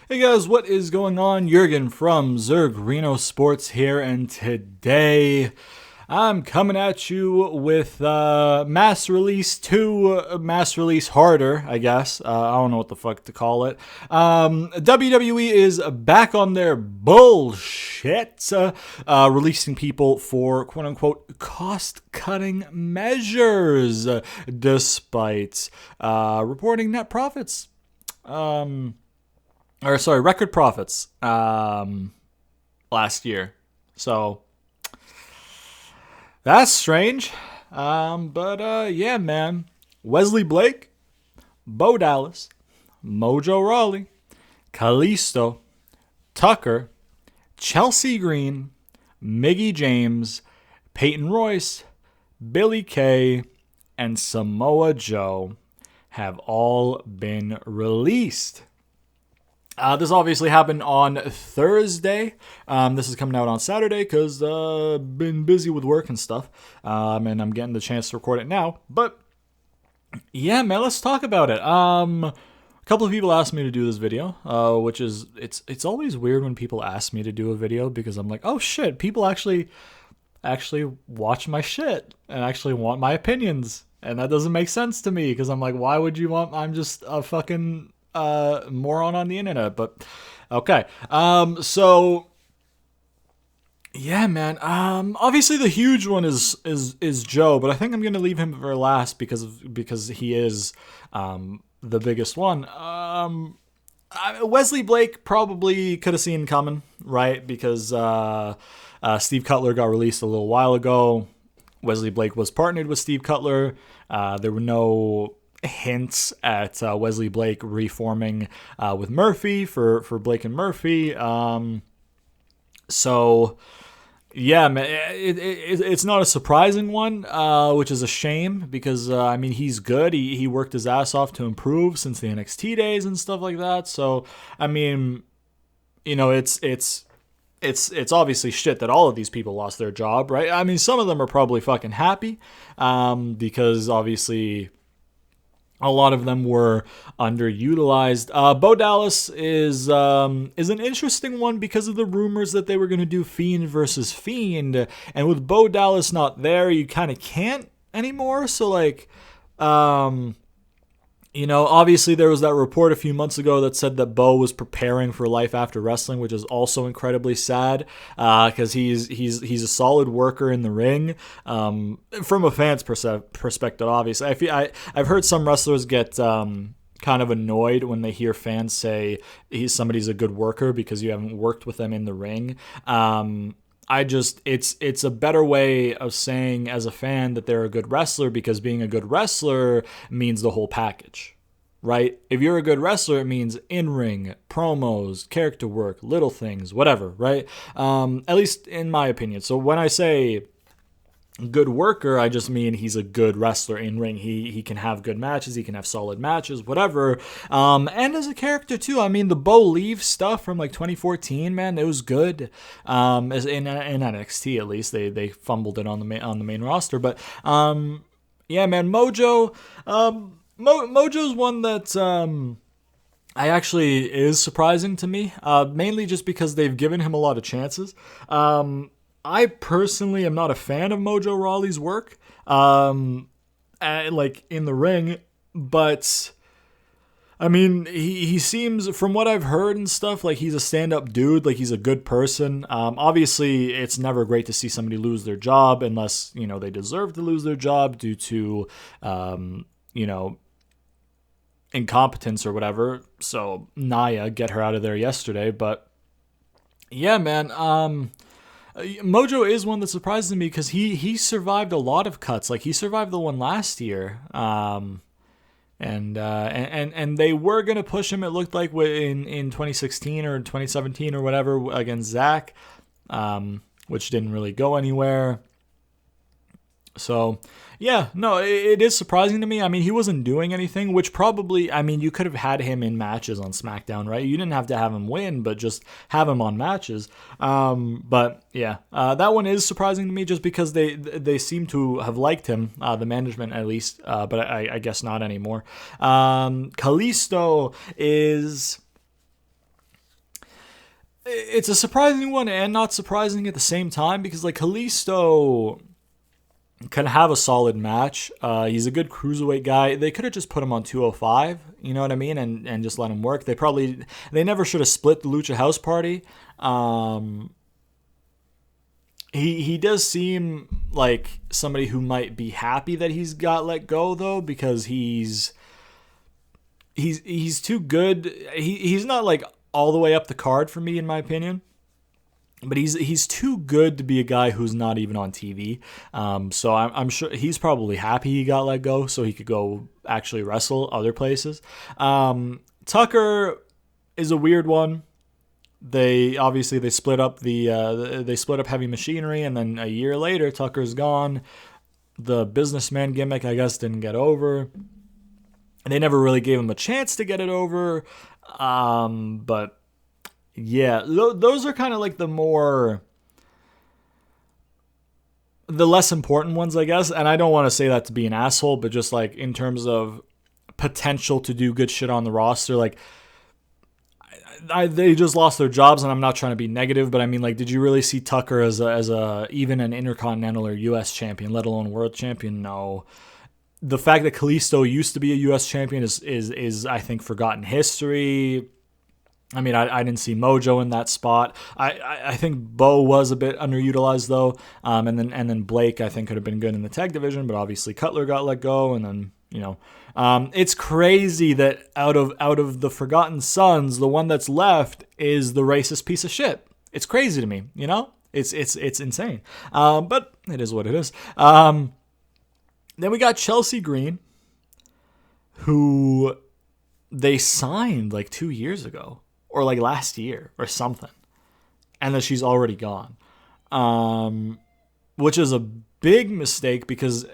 Hey guys, what is going on? Jurgen from Zergrino Sports here, and today I'm coming at you with mass release 2, mass release harder, I guess. I don't know what the fuck to call it. WWE is back on their bullshit, releasing people for quote unquote cost cutting measures, despite reporting net profits. Record profits last year. So that's strange. Yeah, man. Wesley Blake, Bo Dallas, Mojo Rawley, Kalisto, Tucker, Chelsea Green, Miggy James, Peyton Royce, Billy Kay, and Samoa Joe have all been released. This obviously happened on Thursday. This is coming out on Saturday because been busy with work and stuff, and I'm getting the chance to record it now. But yeah, man, let's talk about it. A couple of people asked me to do this video, which is it's always weird when people ask me to do a video because I'm like, oh shit, people actually watch my shit and actually want my opinions, and that doesn't make sense to me because I'm like, why would you want? I'm just a fucking moron on the internet. But okay, so yeah, man. Obviously the huge one is Joe, but I think I'm gonna leave him for last because he is the biggest one. Wesley Blake probably could have seen coming, right? Because Steve Cutler got released a little while ago. Wesley Blake was partnered with Steve Cutler. There were no hints at Wesley Blake reforming with Murphy for Blake and Murphy. So yeah, man, it's not a surprising one, which is a shame because I mean he's good. He worked his ass off to improve since the NXT days and stuff like that. So I mean, you know, it's obviously shit that all of these people lost their job, right? I mean, some of them are probably fucking happy because obviously a lot of them were underutilized. Bo Dallas is an interesting one because of the rumors that they were going to do Fiend versus Fiend, and with Bo Dallas not there, you kind of can't anymore. So like, you know, obviously there was that report a few months ago that said that Bo was preparing for life after wrestling, which is also incredibly sad because he's a solid worker in the ring. From a fan's perspective, obviously, I've heard some wrestlers get kind of annoyed when they hear fans say somebody's a good worker because you haven't worked with them in the ring. It's a better way of saying as a fan that they're a good wrestler because being a good wrestler means the whole package, right? If you're a good wrestler, it means in-ring, promos, character work, little things, whatever, right? At least in my opinion. So when I say good worker, I just mean he's a good wrestler in ring. He can have good matches, he can have solid matches, whatever. And as a character too, I mean the Bo Leave stuff from like 2014, man, it was good. As in NXT at least, they fumbled it on the main roster, but yeah, man, Mojo, Mojo's one that I actually is surprising to me, mainly just because they've given him a lot of chances. I personally am not a fan of Mojo Rawley's work, like in the ring, but I mean, he seems, from what I've heard and stuff, like he's a stand-up dude, like he's a good person. Obviously, it's never great to see somebody lose their job unless, you know, they deserve to lose their job due to, you know, incompetence or whatever. So, Naya, get her out of there yesterday, but yeah, man, Mojo is one that surprises me because he survived a lot of cuts. Like he survived the one last year, and they were gonna push him. It looked like in 2016 or 2017 or whatever against Zach, which didn't really go anywhere. So, yeah, no, it is surprising to me. I mean, he wasn't doing anything, which probably, I mean, you could have had him in matches on SmackDown, right? You didn't have to have him win, but just have him on matches. But yeah, that one is surprising to me just because they seem to have liked him, the management at least, but I guess not anymore. Kalisto is it's a surprising one and not surprising at the same time because like Kalisto can have a solid match. He's a good cruiserweight guy. They could have just put him on 205, you know what I mean, and just let him work. They never should have split the Lucha House Party. He does seem like somebody who might be happy that he's got let go though, because he's too good. He's not like all the way up the card for me in my opinion. But he's too good to be a guy who's not even on TV. So I'm sure he's probably happy he got let go so he could go actually wrestle other places. Tucker is a weird one. They split up they split up Heavy Machinery, and then a year later Tucker's gone. The businessman gimmick, I guess, didn't get over. They never really gave him a chance to get it over. But yeah, those are kind of like the less important ones, I guess. And I don't want to say that to be an asshole, but just like in terms of potential to do good shit on the roster, like they just lost their jobs, and I'm not trying to be negative, but I mean, like, did you really see Tucker as a even an Intercontinental or U.S. champion, let alone World champion? No. The fact that Kalisto used to be a U.S. champion is I think forgotten history. I mean, I didn't see Mojo in that spot. I think Bo was a bit underutilized though, and then Blake I think could have been good in the tag division, but obviously Cutler got let go, and then it's crazy that out of the Forgotten Sons, the one that's left is the racist piece of shit. It's crazy to me, It's insane, but it is what it is. Then we got Chelsea Green, who they signed like 2 years ago. Or like last year or something. And that she's already gone. Which is a big mistake because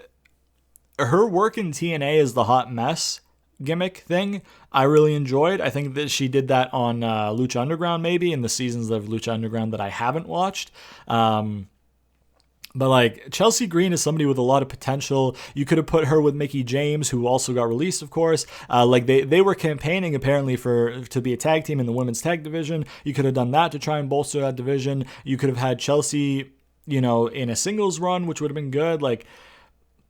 her work in TNA as the hot mess gimmick thing, I really enjoyed. I think that she did that on Lucha Underground maybe, in the seasons of Lucha Underground that I haven't watched. But like Chelsea Green is somebody with a lot of potential. You could have put her with Mickie James, who also got released, of course. Like they were campaigning apparently to be a tag team in the women's tag division. You could have done that to try and bolster that division. You could have had Chelsea, in a singles run, which would have been good. Like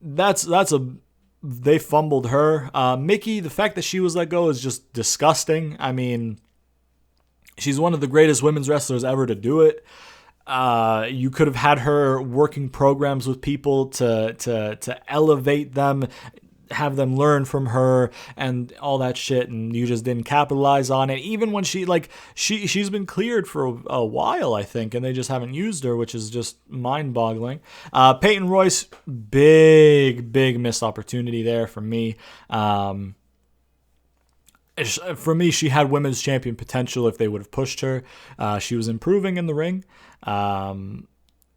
they fumbled her. Mickie, the fact that she was let go is just disgusting. I mean, she's one of the greatest women's wrestlers ever to do it. You could have had her working programs with people to elevate them, have them learn from her and all that shit, and you just didn't capitalize on it. Even when she's been cleared for a while, I think, and they just haven't used her, which is just mind-boggling. Peyton Royce, big missed opportunity there for me. For me, she had women's champion potential if they would have pushed her. She was improving in the ring.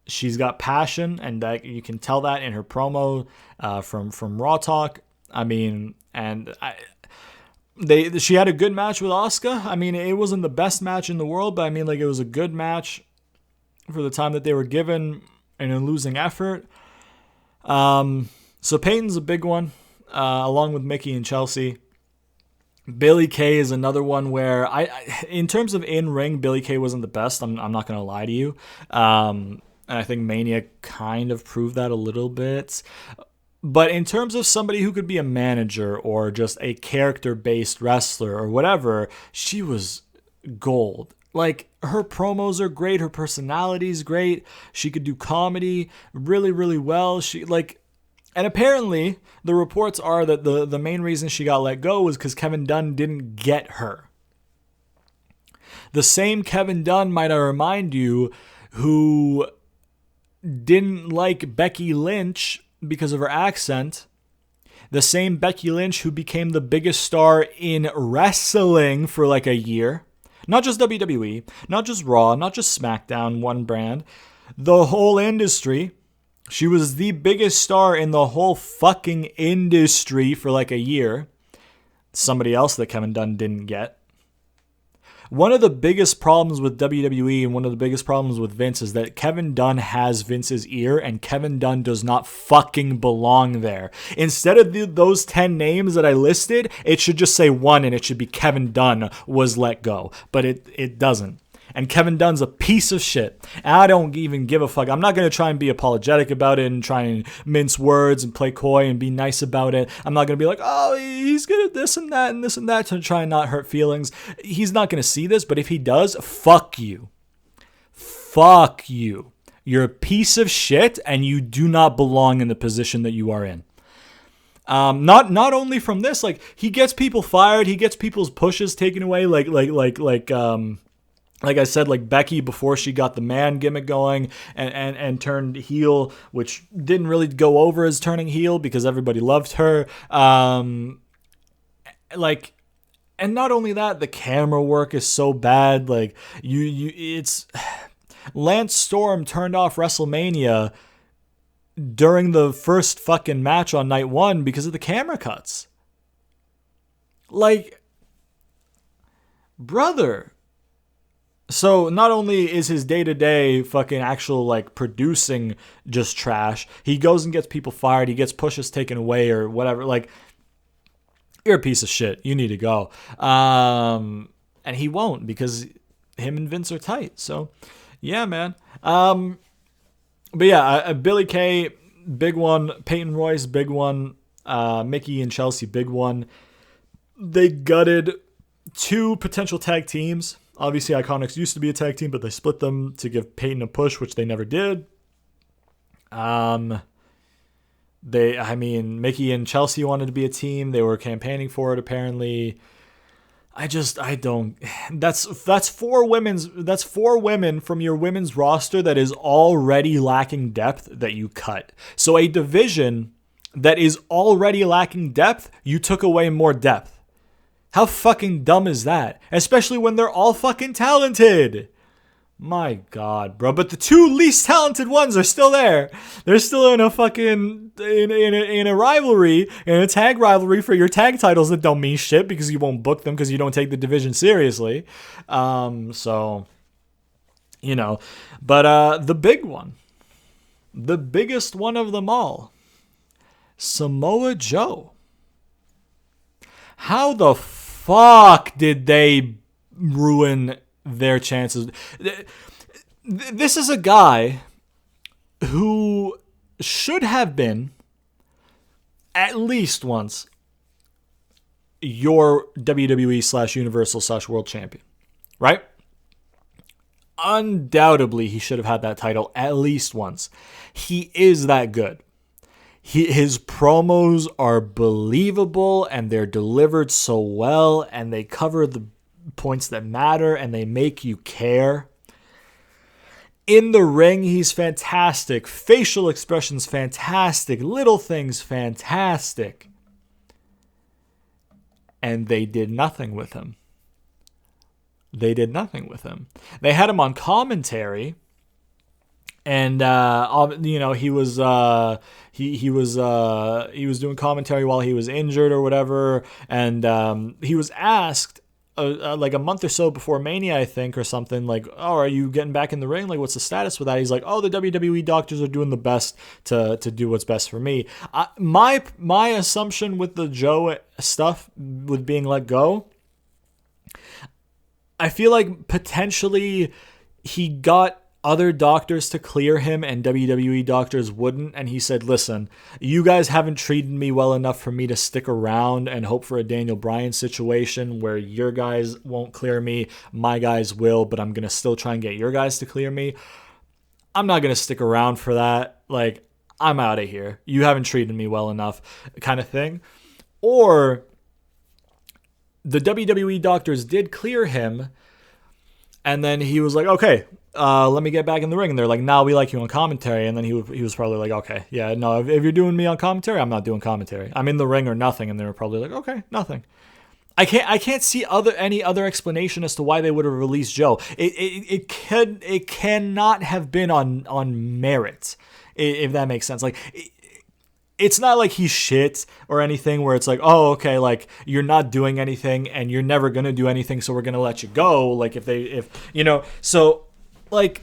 She's got passion, and you can tell that in her promo from Raw Talk. I mean, she had a good match with Asuka. I mean, it wasn't the best match in the world, but I mean, like, it was a good match for the time that they were given in a losing effort. So Peyton's a big one, along with Mickie and Chelsea. Billie Kay is another one where in terms of in-ring, Billie Kay wasn't the best. I'm not going to lie to you. And I think Mania kind of proved that a little bit. But in terms of somebody who could be a manager or just a character-based wrestler or whatever, she was gold. Like, her promos are great. Her personality is great. She could do comedy really, really well. And apparently, the reports are that the main reason she got let go was because Kevin Dunn didn't get her. The same Kevin Dunn, might I remind you, who didn't like Becky Lynch because of her accent. The same Becky Lynch who became the biggest star in wrestling for like a year. Not just WWE, not just Raw, not just SmackDown, one brand. The whole industry. She was the biggest star in the whole fucking industry for like a year. Somebody else that Kevin Dunn didn't get. One of the biggest problems with WWE and one of the biggest problems with Vince is that Kevin Dunn has Vince's ear, and Kevin Dunn does not fucking belong there. Instead of those 10 names that I listed, it should just say one, and it should be Kevin Dunn was let go. But it doesn't. And Kevin Dunn's a piece of shit. And I don't even give a fuck. I'm not going to try and be apologetic about it and try and mince words and play coy and be nice about it. I'm not going to be like, oh, he's good at this and that to try and not hurt feelings. He's not going to see this, but if he does, fuck you. Fuck you. You're a piece of shit and you do not belong in the position that you are in. Not only from this, like he gets people fired, he gets people's pushes taken away, like I said, like Becky before she got the man gimmick going and turned heel, which didn't really go over as turning heel because everybody loved her. And not only that, the camera work is so bad. Like it's Lance Storm turned off WrestleMania during the first fucking match on night one because of the camera cuts. Like, brother. So not only is his day-to-day fucking actual like producing just trash, he goes and gets people fired, he gets pushes taken away or whatever. Like, you're a piece of shit. You need to go. And he won't because him and Vince are tight. So, yeah, man. But yeah, Billy Kay, big one. Peyton Royce, big one. Mickey and Chelsea, big one. They gutted 2 potential tag teams. Obviously, Iconics used to be a tag team, but they split them to give Peyton a push, which they never did. Mickey and Chelsea wanted to be a team. They were campaigning for it, apparently. That's 4 women from your women's roster that is already lacking depth that you cut. So a division that is already lacking depth, you took away more depth. How fucking dumb is that? Especially when they're all fucking talented. My God, bro. But the 2 least talented ones are still there. They're still in a fucking in a rivalry, in a tag rivalry for your tag titles that don't mean shit because you won't book them because you don't take the division seriously. So you know, but the big one, the biggest one of them all, Samoa Joe. How the fuck did they ruin their chances? This is a guy who should have been at least once your WWE / Universal / World Champion, right? Undoubtedly, he should have had that title at least once. He is that good. His promos are believable and they're delivered so well and they cover the points that matter and they make you care. In the ring, he's fantastic. Facial expressions, fantastic. Little things, fantastic. And they did nothing with him. They did nothing with him. They had him on commentary, and he was doing commentary while he was injured or whatever, and he was asked like a month or so before Mania, I think, or something, like, oh, are you getting back in the ring? Like, what's the status with that? He's like, oh, the WWE doctors are doing the best to do what's best for me. My assumption with the Joe stuff with being let go, I feel like potentially he got other doctors to clear him and WWE doctors wouldn't. And he said, listen, you guys haven't treated me well enough for me to stick around and hope for a Daniel Bryan situation where your guys won't clear me. My guys will, but I'm going to still try and get your guys to clear me. I'm not going to stick around for that. Like, I'm out of here. You haven't treated me well enough, kind of thing. Or the WWE doctors did clear him, and then he was like, okay, let me get back in the ring. And they're like, nah, we like you on commentary. And then he was probably like, okay, yeah, no, if you're doing me on commentary, I'm not doing commentary. I'm in the ring or nothing. And they were probably like, okay, nothing. I can't see any other explanation as to why they would have released Joe. It cannot have been on merit, if that makes sense. Like, it's not like he's shit or anything where it's like, oh, okay, like, you're not doing anything and you're never going to do anything, so we're going to let you go. Like, so, like,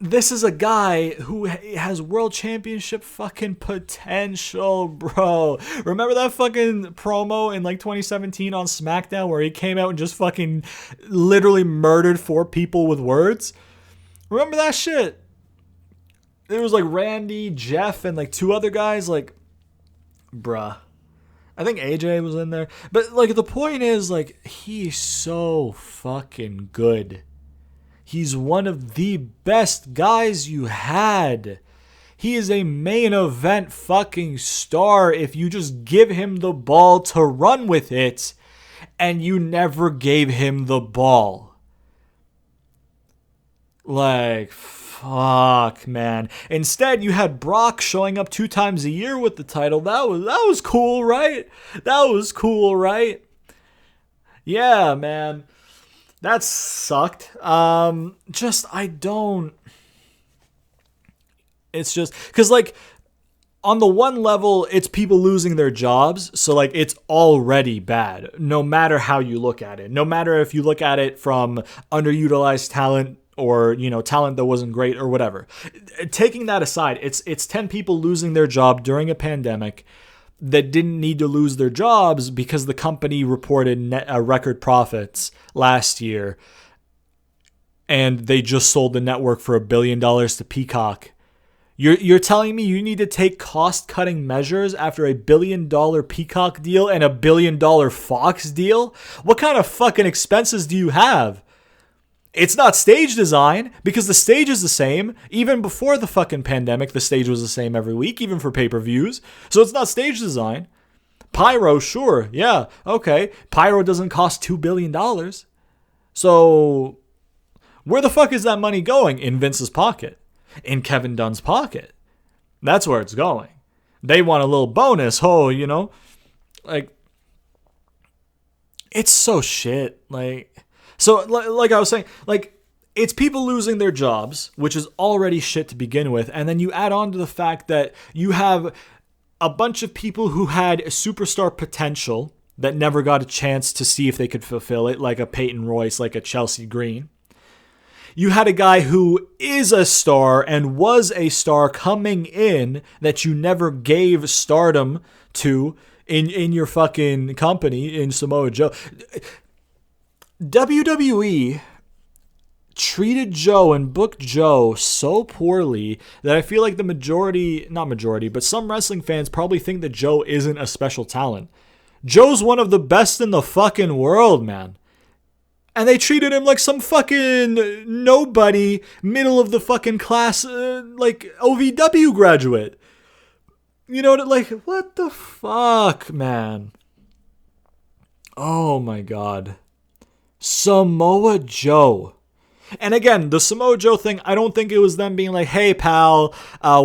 this is a guy who has world championship fucking potential, bro. Remember that fucking promo in like 2017 on SmackDown where he came out and just fucking literally murdered 4 people with words? Remember that shit? It was like Randy, Jeff, and like 2 other guys. Like, bruh. I think AJ was in there. But like the point is, like, he's so fucking good. He's one of the best guys you had. He is a main event fucking star if you just give him the ball to run with it, and you never gave him the ball. Like, fuck, man. Instead, you had Brock showing up 2 times a year with the title. That was cool, right? That was cool, right? Yeah, man. That sucked. I don't. It's just because, like, on the one level, it's people losing their jobs. So, like, it's already bad, no matter how you look at it. No matter if you look at it from underutilized talent or, you know, talent that wasn't great or whatever. Taking that aside, it's 10 people losing their job during a pandemic that didn't need to lose their jobs because the company reported record profits last year and they just sold the network for $1 billion to Peacock. You're telling me you need to take cost-cutting measures after a $1 billion Peacock deal and a $1 billion Fox deal? What kind of fucking expenses do you have? It's not stage design because the stage is the same. Even before the fucking pandemic, the stage was the same every week, even for pay-per-views. So it's not stage design. Pyro, sure. Yeah, okay. Pyro doesn't cost $2 billion. So where the fuck is that money going? In Vince's pocket. In Kevin Dunn's pocket. That's where it's going. They want a little bonus. Oh, you know? Like, it's so shit. Like... So, like I was saying, like, it's people losing their jobs, which is already shit to begin with. And then you add on to the fact that you have a bunch of people who had superstar potential that never got a chance to see if they could fulfill it, like a Peyton Royce, like a Chelsea Green. You had a guy who is a star and was a star coming in that you never gave stardom to in your fucking company in Samoa Joe. WWE treated Joe and booked Joe so poorly that I feel like the not majority, but some wrestling fans probably think that Joe isn't a special talent. Joe's one of the best in the fucking world, man. And they treated him like some fucking nobody, middle of the fucking class, like OVW graduate. You know, like, what the fuck, man? Oh my God. Samoa Joe. And again, the Samoa Joe thing, I don't think it was them being like, hey, pal,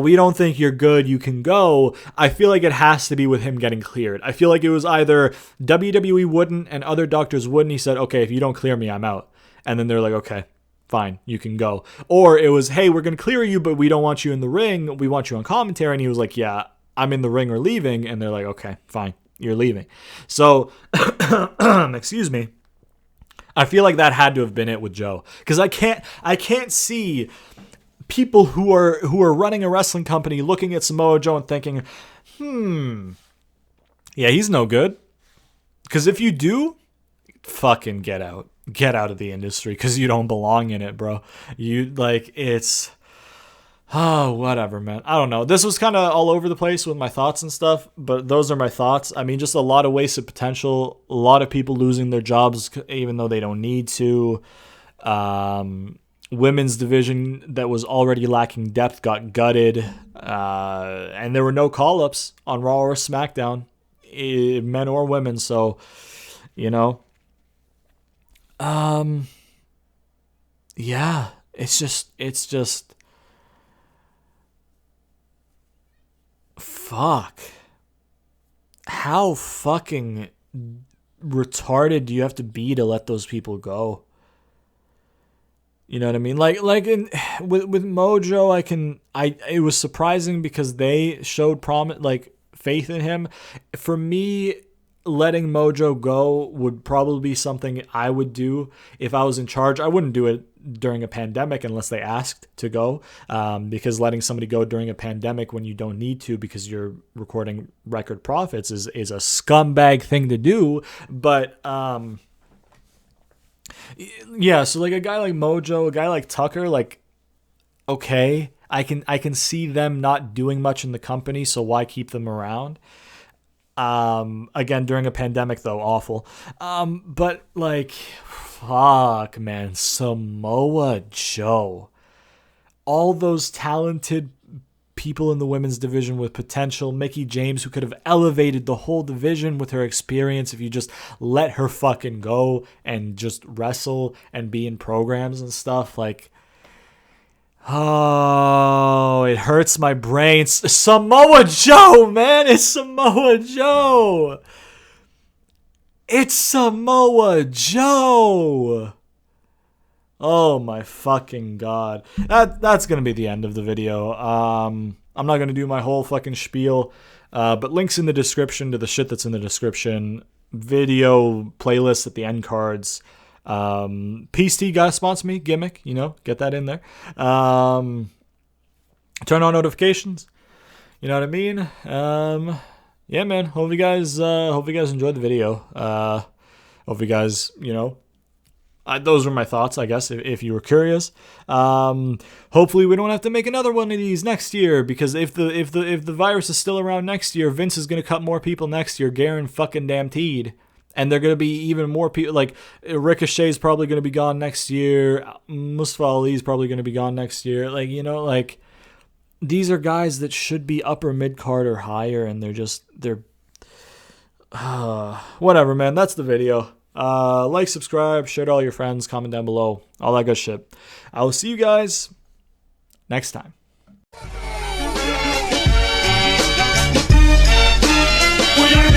we don't think you're good, you can go. I feel like it has to be with him getting cleared. I feel like it was either WWE wouldn't and other doctors wouldn't. He said, okay, if you don't clear me, I'm out. And then they're like, okay, fine, you can go. Or it was, hey, we're going to clear you, but we don't want you in the ring. We want you on commentary. And he was like, yeah, I'm in the ring or leaving. And they're like, okay, fine, you're leaving. So, excuse me. I feel like that had to have been it with Joe, because I can't see people who are running a wrestling company looking at Samoa Joe and thinking, yeah, he's no good. Because if you do, fucking get out of the industry because you don't belong in it, bro. It's. Oh, whatever, man. I don't know. This was kind of all over the place with my thoughts and stuff, but those are my thoughts. I mean, just a lot of wasted potential, a lot of people losing their jobs even though they don't need to. Women's division that was already lacking depth got gutted, and there were no call-ups on Raw or SmackDown, men or women, so, you know. Yeah, it's just fuck. How fucking retarded do you have to be to let those people go? You know what I mean? Like with Mojo, it was surprising because they showed faith in him. For me, letting Mojo go would probably be something I would do if I was in charge. I wouldn't do it during a pandemic unless they asked to go, because letting somebody go during a pandemic when you don't need to because you're recording record profits is a scumbag thing to do. But yeah, so like a guy like Mojo, a guy like Tucker, like, okay, I can see them not doing much in the company, so why keep them around? Again, during a pandemic though, awful. But like, fuck, man, Samoa Joe, all those talented people in the women's division with potential, Mickie James, who could have elevated the whole division with her experience if you just let her fucking go and just wrestle and be in programs and stuff. Like, oh, it hurts my brain. Samoa Joe, man, it's Samoa Joe. It's Samoa Joe. Oh my fucking god. That's going to be the end of the video. I'm not going to do my whole fucking spiel, but links in the description to the shit that's in the description. Video playlist at the end cards. Peace Tea guys sponsor me, gimmick, get that in there. Turn on notifications. You know what I mean? Yeah, man. Hope you guys enjoyed the video. Hope you guys, those were my thoughts, I guess, if you were curious. Hopefully we don't have to make another one of these next year, because if the virus is still around next year, Vince is gonna cut more people next year, guaranteed. And they're gonna be even more people. Like Ricochet's probably gonna be gone next year. Mustafa Ali's probably gonna be gone next year. Like, these are guys that should be upper mid card or higher, and they're whatever, man. That's the video. Like, subscribe, share to all your friends, comment down below, all that good shit. I will see you guys next time. We are